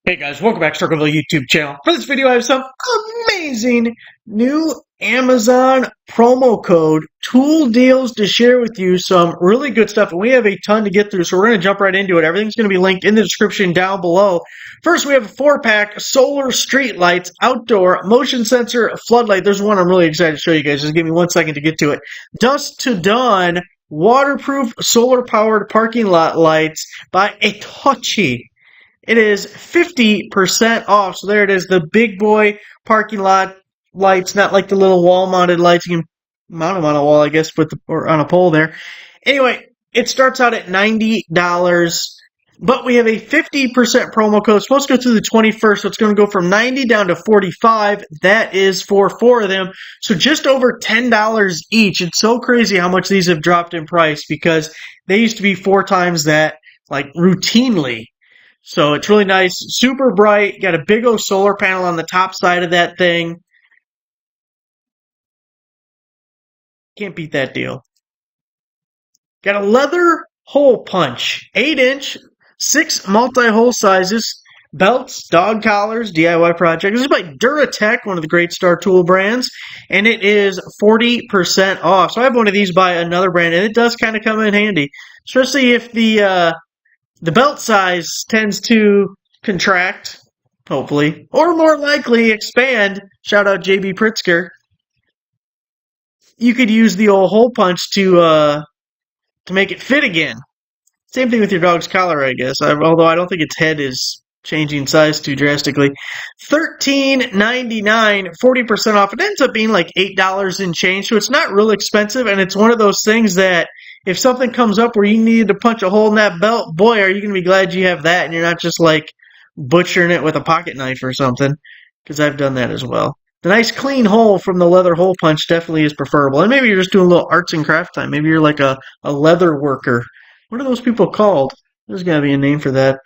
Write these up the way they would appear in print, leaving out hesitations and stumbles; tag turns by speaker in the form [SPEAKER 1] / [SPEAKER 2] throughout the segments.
[SPEAKER 1] Hey guys, welcome back to Rockford YouTube channel. For this video, I have some amazing new Amazon promo code tool deals to share with you. Some really good stuff, and we have a ton to get through, so we're going to jump right into it. Everything's going to be linked in the description down below. First, we have a 4-pack solar street lights, outdoor motion sensor floodlight. There's one I'm really excited to show you guys. Just give me 1 second to get to it. Dusk to dawn waterproof solar-powered parking lot lights by Etochi. It is 50% off. So there it is, the big boy parking lot lights, not like the little wall-mounted lights. You can mount them on a wall, I guess, or on a pole there. Anyway, it starts out at $90, but we have a 50% promo code. It's supposed to go through the 21st, so it's going to go from 90 down to 45. That is for 4 of them. So just over $10 each. It's so crazy how much these have dropped in price because they used to be 4 times that, like, routinely. So it's really nice, super bright, got a big old solar panel on the top side of that thing. Can't beat that deal. Got a leather hole punch, 8-inch, 6 multi-hole sizes, belts, dog collars, DIY project. This is by Duratech, one of the great Star Tool brands, and it is 40% off. So I have one of these by another brand, and it does kind of come in handy, especially if the belt size tends to contract, hopefully, or more likely expand. Shout out JB Pritzker. You could use the old hole punch to make it fit again. Same thing with your dog's collar, I guess. Although I don't think its head is changing size too drastically. $13.99, 40% off. It ends up being like $8 and change, so it's not real expensive, and it's one of those things that if something comes up where you needed to punch a hole in that belt, boy, are you going to be glad you have that and you're not just like butchering it with a pocket knife or something, because I've done that as well. The nice clean hole from the leather hole punch definitely is preferable. And maybe you're just doing a little arts and craft time. Maybe you're like a leather worker. What are those people called? There's got to be a name for that.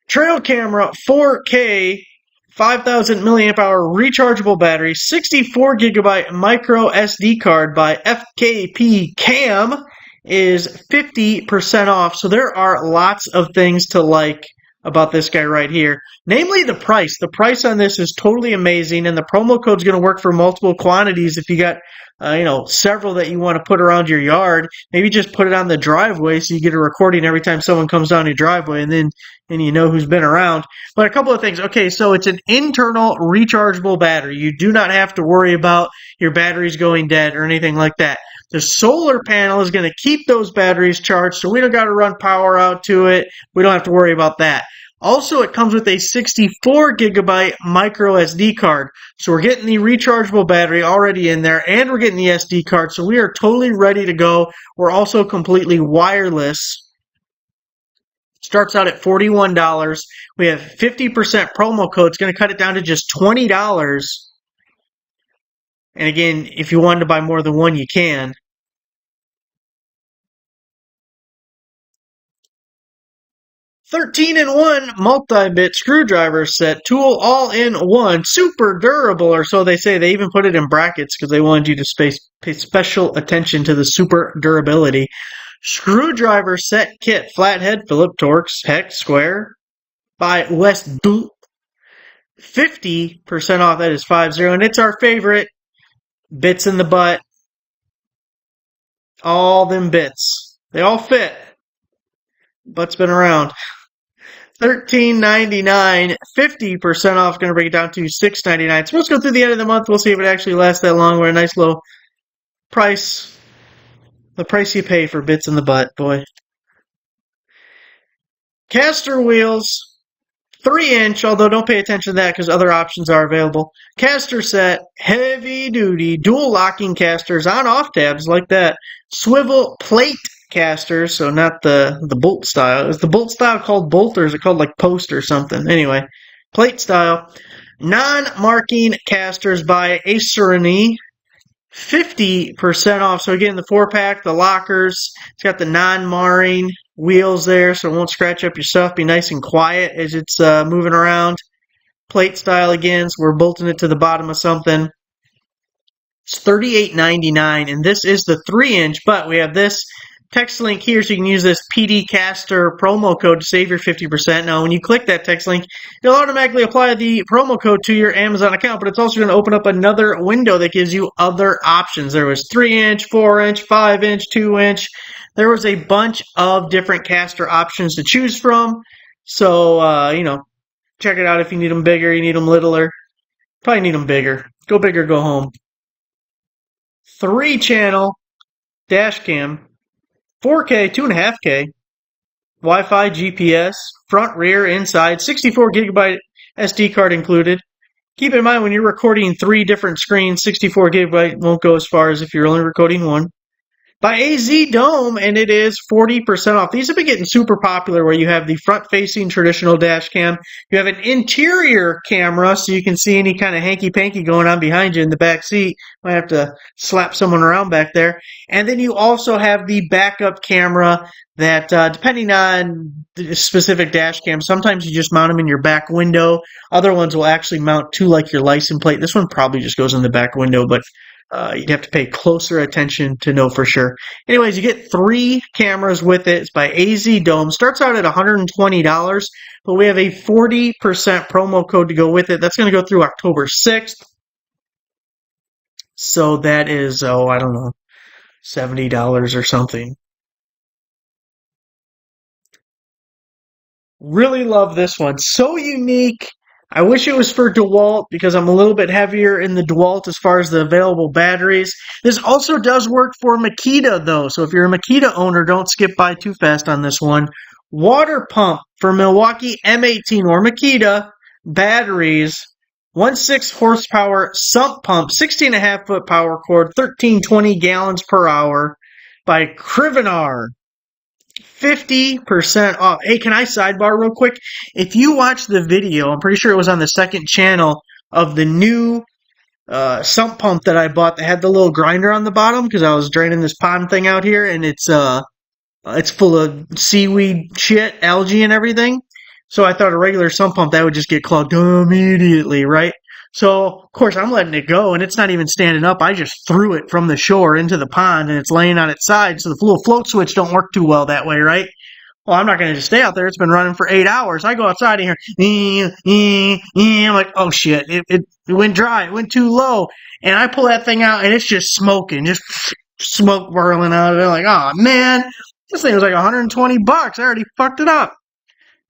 [SPEAKER 1] Trail camera 4K 5,000 milliamp hour rechargeable battery, 64 gigabyte micro SD card by FKP Cam is 50% off. So there are lots of things to like about this guy right here. Namely the price. The price on this is totally amazing, and the promo code is going to work for multiple quantities. If you got several that you want to put around your yard, maybe just put it on the driveway so you get a recording every time someone comes down your driveway, and then you know who's been around. But a couple of things. Okay, so it's an internal rechargeable battery. You do not have to worry about your batteries going dead or anything like that. The solar panel is going to keep those batteries charged, so we don't got to run power out to it. We don't have to worry about that. Also, it comes with a 64 gigabyte micro SD card. So we're getting the rechargeable battery already in there, and we're getting the SD card. So we are totally ready to go. We're also completely wireless. Starts out at $41. We have 50% promo code. It's going to cut it down to just $20. And again, if you wanted to buy more than one, you can. "13-in-1 multi-bit screwdriver set, tool all-in-one, super durable," or so they say. They even put it in brackets because they wanted you to pay special attention to the super durability. Screwdriver set kit, flathead, Phillips, Torx, hex, square, by West Boot. 50% off. That is 50, and it's our favorite. Bits in the butt. All them bits. They all fit. Butt's been around. $13.99, 50% off. Going to bring it down to $6.99. It's supposed to go through the end of the month. We'll see if it actually lasts that long. We're a nice low price. The price you pay for bits in the butt, boy. Caster wheels, 3-inch, although don't pay attention to that because other options are available. Caster set, heavy duty, dual locking casters on off tabs like that. Swivel plate casters, so not the bolt style. Is the bolt style called bolt, or is it called like post or something? Anyway, plate style. Non-marking casters by Acerny, 50% off. So again, the 4-pack, the lockers, it's got the non-marring wheels there, so it won't scratch up your stuff. Be nice and quiet as it's moving around. Plate style again, so we're bolting it to the bottom of something. It's $38.99, and this is the 3-inch, but we have this text link here so you can use this PDcaster promo code to save your 50%. Now, when you click that text link, it'll automatically apply the promo code to your Amazon account, but it's also going to open up another window that gives you other options. There was 3-inch, 4-inch, 5-inch, 2-inch. There was a bunch of different caster options to choose from. So, check it out if you need them bigger, you need them littler. Probably need them bigger. Go big or go home. 3-channel dash cam, 4K, 2.5K, Wi-Fi, GPS, front, rear, inside, 64 gigabyte SD card included. Keep in mind when you're recording 3 different screens, 64 gigabyte won't go as far as if you're only recording one. By AZ Dome, and it is 40% off. These have been getting super popular where you have the front-facing traditional dash cam. You have an interior camera so you can see any kind of hanky-panky going on behind you in the back seat. Might have to slap someone around back there. And then you also have the backup camera that, depending on the specific dash cam, sometimes you just mount them in your back window. Other ones will actually mount to like your license plate. This one probably just goes in the back window, but you'd have to pay closer attention to know for sure. Anyways, you get 3 cameras with it. It's by AZ Dome. Starts out at $120, but we have a 40% promo code to go with it. That's going to go through October 6th. So that is, I don't know, $70 or something. Really love this one. So unique. I wish it was for DeWalt because I'm a little bit heavier in the DeWalt as far as the available batteries. This also does work for Makita though, so if you're a Makita owner, don't skip by too fast on this one. Water pump for Milwaukee M18 or Makita batteries, 1.6 horsepower sump pump, 16.5 foot power cord, 1320 gallons per hour by Krivenar. 50% off. Hey, can I sidebar real quick? If you watch the video, I'm pretty sure it was on the second channel of the new sump pump that I bought that had the little grinder on the bottom because I was draining this pond thing out here and it's full of seaweed shit, algae and everything. So I thought a regular sump pump that would just get clogged immediately, right? So, of course, I'm letting it go, and it's not even standing up. I just threw it from the shore into the pond, and it's laying on its side, so the little float switch don't work too well that way, right? Well, I'm not going to just stay out there. It's been running for 8 hours. I go outside and hear, I'm like, oh, shit. It went dry. It went too low. And I pull that thing out, and it's just smoking, just smoke whirling out of it. Like, oh, man, this thing was like $120. I already fucked it up.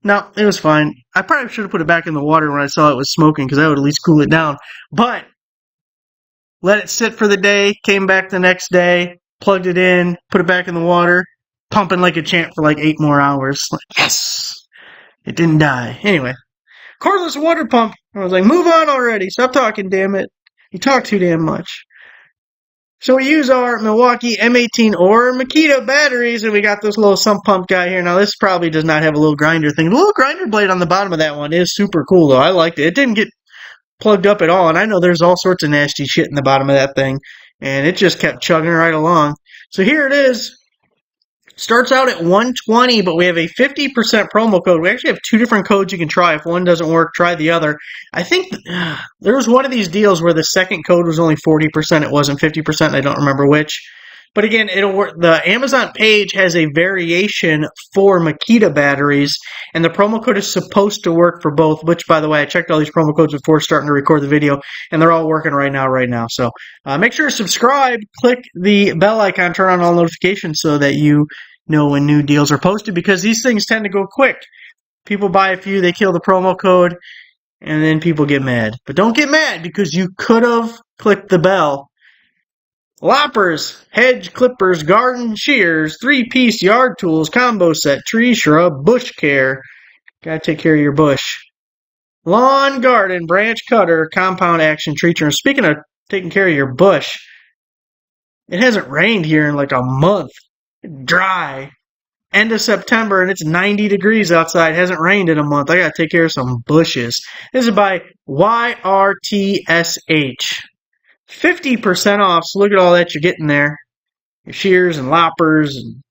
[SPEAKER 1] No, it was fine. I probably should have put it back in the water when I saw it was smoking because that would at least cool it down. But let it sit for the day, came back the next day, plugged it in, put it back in the water, pumping like a champ for like 8 more hours. Like, yes! It didn't die. Anyway, cordless water pump. I was like, move on already. Stop talking, damn it. You talk too damn much. So we use our Milwaukee M18 or Makita batteries, and we got this little sump pump guy here. Now, this probably does not have a little grinder thing. The little grinder blade on the bottom of that one is super cool, though. I liked it. It didn't get plugged up at all, and I know there's all sorts of nasty shit in the bottom of that thing, and it just kept chugging right along. So here it is. Starts out at $120, but we have a 50% promo code. We actually have 2 different codes you can try. If one doesn't work, try the other. I think there was one of these deals where the second code was only 40%. It wasn't 50%. I don't remember which. But again, it'll work. The Amazon page has a variation for Makita batteries, and the promo code is supposed to work for both, which, by the way, I checked all these promo codes before starting to record the video, and they're all working right now. So make sure to subscribe, click the bell icon, turn on all notifications so that you know when new deals are posted, because these things tend to go quick. People buy a few, they kill the promo code, and then people get mad. But don't get mad, because you could have clicked the bell. Loppers, hedge clippers, garden shears, 3-piece yard tools, combo set, tree shrub, bush care. Gotta take care of your bush. Lawn, garden, branch cutter, compound action, tree trimmer. Speaking of taking care of your bush, it hasn't rained here in like a month. Dry. End of September, and it's 90 degrees outside. It hasn't rained in a month. I gotta take care of some bushes. This is by YRTSH. 50% off, so look at all that you're getting there. Your shears and loppers and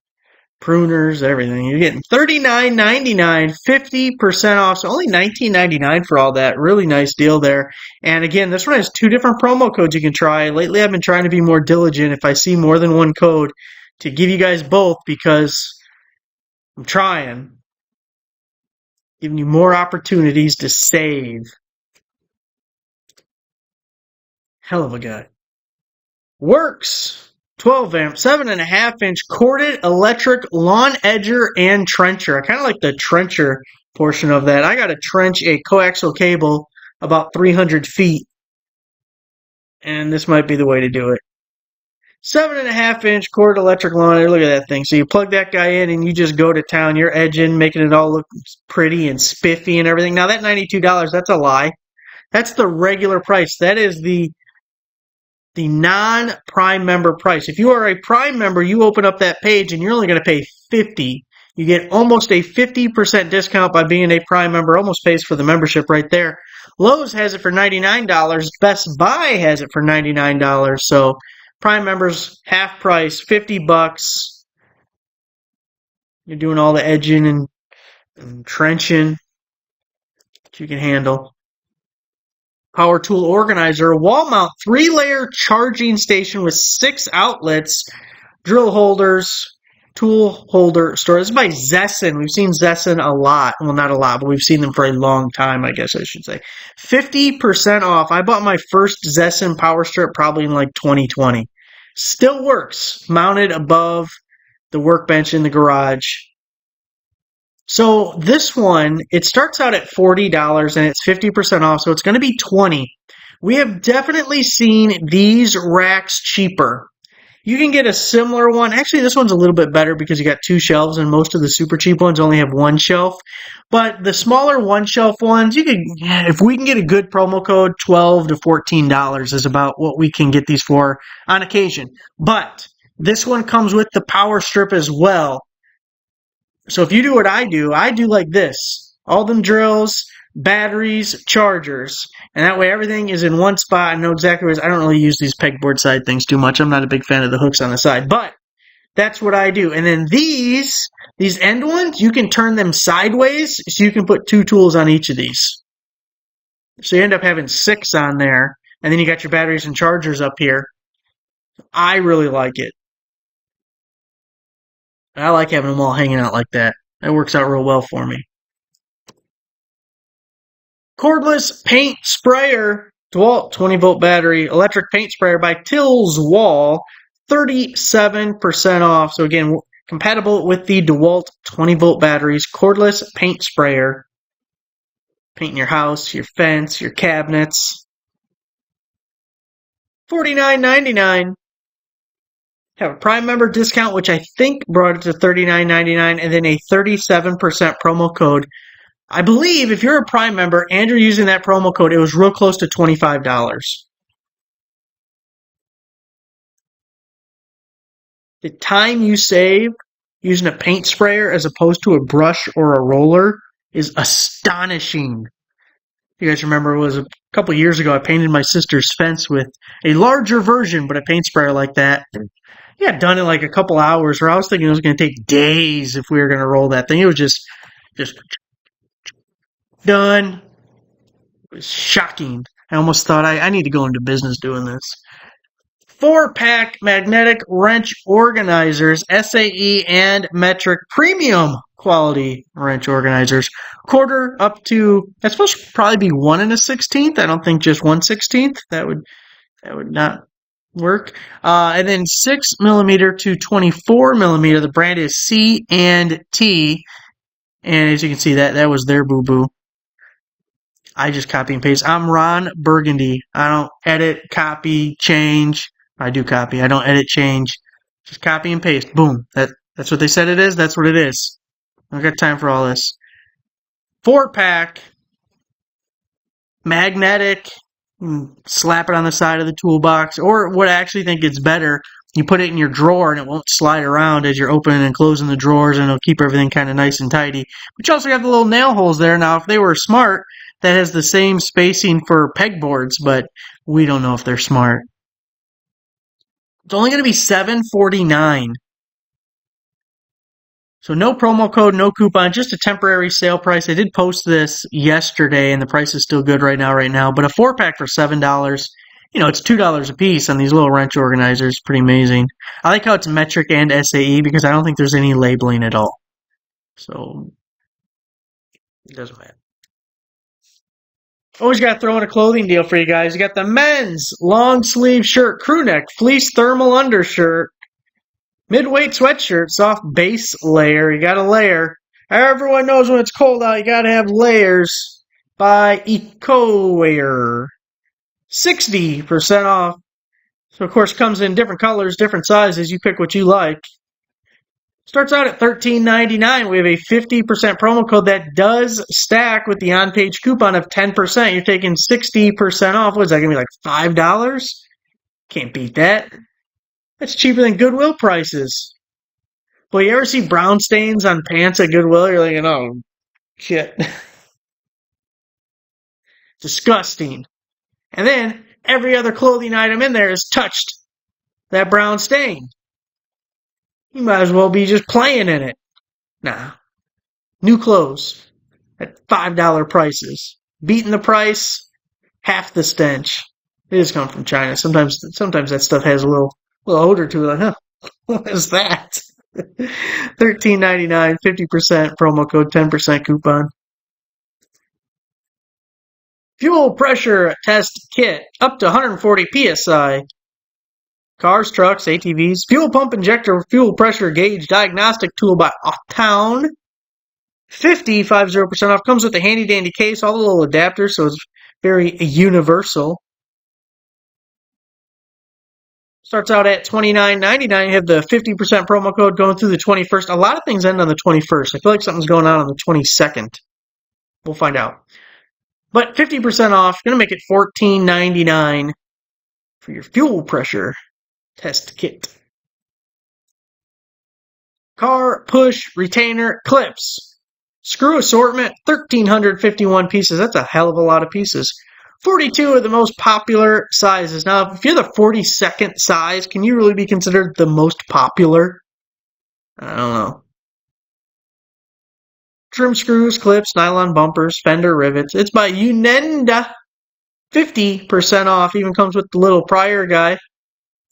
[SPEAKER 1] pruners, everything. You're getting $39.99, 50% off, so only $19.99 for all that. Really nice deal there. And again, this one has 2 different promo codes you can try. Lately, I've been trying to be more diligent. If I see more than one code, to give you guys both because I'm trying, giving you more opportunities to save. Hell of a guy. Works. 12 amp, 7.5 inch corded electric lawn edger and trencher. I kind of like the trencher portion of that. I got to trench a coaxial cable about 300 feet, and this might be the way to do it. 7.5 inch corded electric lawn edger. Look at that thing. So you plug that guy in and you just go to town. You're edging, making it all look pretty and spiffy and everything. Now that $92, that's a lie. That's the regular price. That is the non-Prime member price. If you are a Prime member, you open up that page and you're only going to pay $50. You get almost a 50% discount by being a Prime member. Almost pays for the membership right there. Lowe's has it for $99. Best Buy has it for $99. So Prime members, half price, $50. You're doing all the edging and trenching that you can handle. Power tool organizer, wall mount 3-layer charging station with 6 outlets, drill holders, tool holder storage. This is by Zesson. We've seen Zesson a lot. Well, not a lot, but we've seen them for a long time, I guess I should say. 50% off. I bought my first Zesson power strip probably in like 2020. Still works. Mounted above the workbench in the garage. So this one, it starts out at $40 and it's 50% off, so it's going to be $20. We have definitely seen these racks cheaper. You can get a similar one. Actually, this one's a little bit better because you got 2 shelves, and most of the super cheap ones only have 1 shelf. But the smaller 1-shelf ones, if we can get a good promo code, $12 to $14 is about what we can get these for on occasion. But this one comes with the power strip as well. So if you do what I do like this. All them drills, batteries, chargers. And that way everything is in one spot. I know exactly where it is. I don't really use these pegboard side things too much. I'm not a big fan of the hooks on the side. But that's what I do. And then these end ones, you can turn them sideways. So you can put 2 tools on each of these. So you end up having 6 on there. And then you got your batteries and chargers up here. I really like it. I like having them all hanging out like that. That works out real well for me. Cordless paint sprayer, DeWalt 20-volt battery, electric paint sprayer by Tills Wall, 37% off. So again, compatible with the DeWalt 20-volt batteries, cordless paint sprayer. Painting your house, your fence, your cabinets. $49.99. Have a Prime member discount, which I think brought it to $39.99, and then a 37% promo code. I believe if you're a Prime member and you're using that promo code, it was real close to $25. The time you save using a paint sprayer as opposed to a brush or a roller is astonishing. You guys remember it was a couple years ago I painted my sister's fence with a larger version, but a paint sprayer like that. Yeah, done in like a couple hours, where I was thinking it was going to take days if we were going to roll that thing. It was just done. It was shocking. I almost thought I need to go into business doing this. 4-pack magnetic wrench organizers, SAE and metric premium quality wrench organizers. Quarter up to, that's supposed to probably be 1 1/16. I don't think just 1/16. That would not work. And then 6mm to 24mm. The brand is C&T. And as you can see, that was their boo-boo. I just copy and paste. I'm Ron Burgundy. I don't edit, copy, change. I do copy. I don't edit, change. Just copy and paste. Boom. That's what they said it is. That's what it is. I don't got time for all this. 4-pack. Magnetic. Slap it on the side of the toolbox. Or what I actually think is better, you put it in your drawer and it won't slide around as you're opening and closing the drawers, and it'll keep everything kind of nice and tidy. But you also got the little nail holes there. Now, if they were smart, that has the same spacing for pegboards, but we don't know if they're smart. It's only going to be $7.49. So no promo code, no coupon, just a temporary sale price. I did post this yesterday, and the price is still good right now. But a 4-pack for $7 it's $2 a piece on these little wrench organizers. Pretty amazing. I like how it's metric and SAE because I don't think there's any labeling at all. So it doesn't matter. Always got to throw in a clothing deal for you guys. You got the men's long sleeve shirt, crew neck, fleece thermal undershirt, midweight sweatshirt, soft base layer. You got to layer. Everyone knows when it's cold out, you got to have layers by EcoWear. 60% off. So, of course, comes in different colors, different sizes. You pick what you like. Starts out at $13.99. We have a 50% promo code that does stack with the on-page coupon of 10%. You're taking 60% off. What is that going to be, like $5? Can't beat that. That's cheaper than Goodwill prices. Well, you ever see brown stains on pants at Goodwill? You're like, oh, shit. Disgusting. And then every other clothing item in there has touched that brown stain. You might as well be just playing in it. Nah. New clothes at $5 prices. Beating the price, half the stench. It is coming from China. Sometimes that stuff has a little odor to it. Like, huh, what is that? $13.99, 50% promo code, 10% coupon. Fuel pressure test kit, up to 140 psi. Cars, trucks, ATVs, fuel pump injector, fuel pressure gauge, diagnostic tool by Town. 50% off. Comes with a handy dandy case, all the little adapters, so it's very universal. Starts out at $29.99. You have the 50% promo code going through the 21st. A lot of things end on the 21st. I feel like something's going on the 22nd. We'll find out. But 50% off. Going to make it $14.99 for your fuel pressure test kit. Car push retainer clips. Screw assortment, 1,351 pieces. That's a hell of a lot of pieces. 42 are the most popular sizes. Now, if you're the 42nd size, can you really be considered the most popular? I don't know. Trim screws, clips, nylon bumpers, fender rivets. It's by Unenda. 50% off. Even comes with the little prior guy.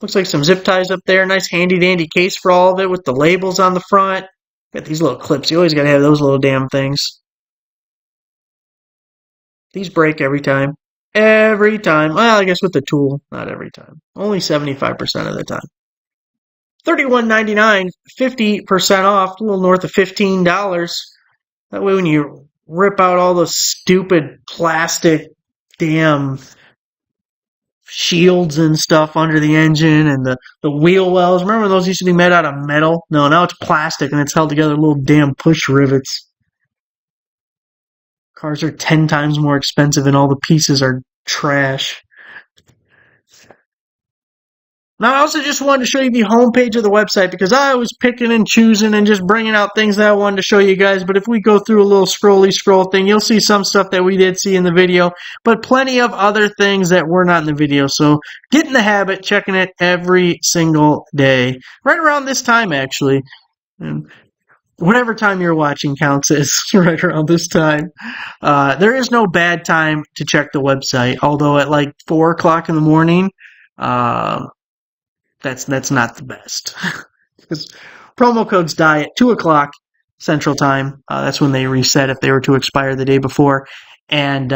[SPEAKER 1] Looks like some zip ties up there. Nice handy dandy case for all of it with the labels on the front. Got these little clips. You always got to have those little damn things. These break every time. Every time. Well, I guess with the tool. Not every time. Only 75% of the time. $31.99. 50% off. A little north of $15. That way when you rip out all those stupid plastic damn shields and stuff under the engine and the wheel wells. Remember when those used to be made out of metal? No, now it's plastic and it's held together with little damn push rivets. Cars are 10 times more expensive and all the pieces are trash. Now, I also just wanted to show you the homepage of the website because I was picking and choosing and just bringing out things that I wanted to show you guys. But if we go through a little scroll thing, you'll see some stuff that we did see in the video, but plenty of other things that were not in the video. So get in the habit, checking it every single day. Right around this time, actually. And whatever time you're watching counts as right around this time. There is no bad time to check the website, although at like 4 o'clock in the morning, that's not the best. Because promo codes die at 2 o'clock Central Time. That's when they reset if they were to expire the day before. And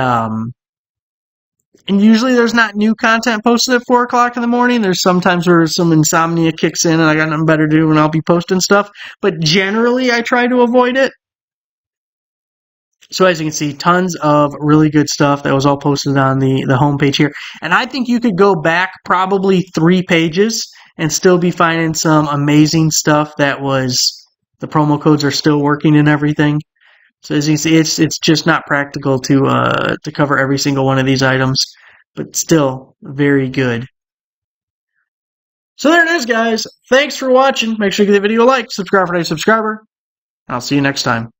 [SPEAKER 1] usually there's not new content posted at 4 o'clock in the morning. There's sometimes where some insomnia kicks in and I got nothing better to do and I'll be posting stuff. But generally I try to avoid it. So as you can see, tons of really good stuff that was all posted on the homepage here. And I think you could go back probably 3 pages and still be finding some amazing stuff that was, the promo codes are still working and everything. So as you can see, it's just not practical to cover every single one of these items, but still very good. So there it is, guys. Thanks for watching. Make sure you give the video a like, subscribe for a new subscriber. I'll see you next time.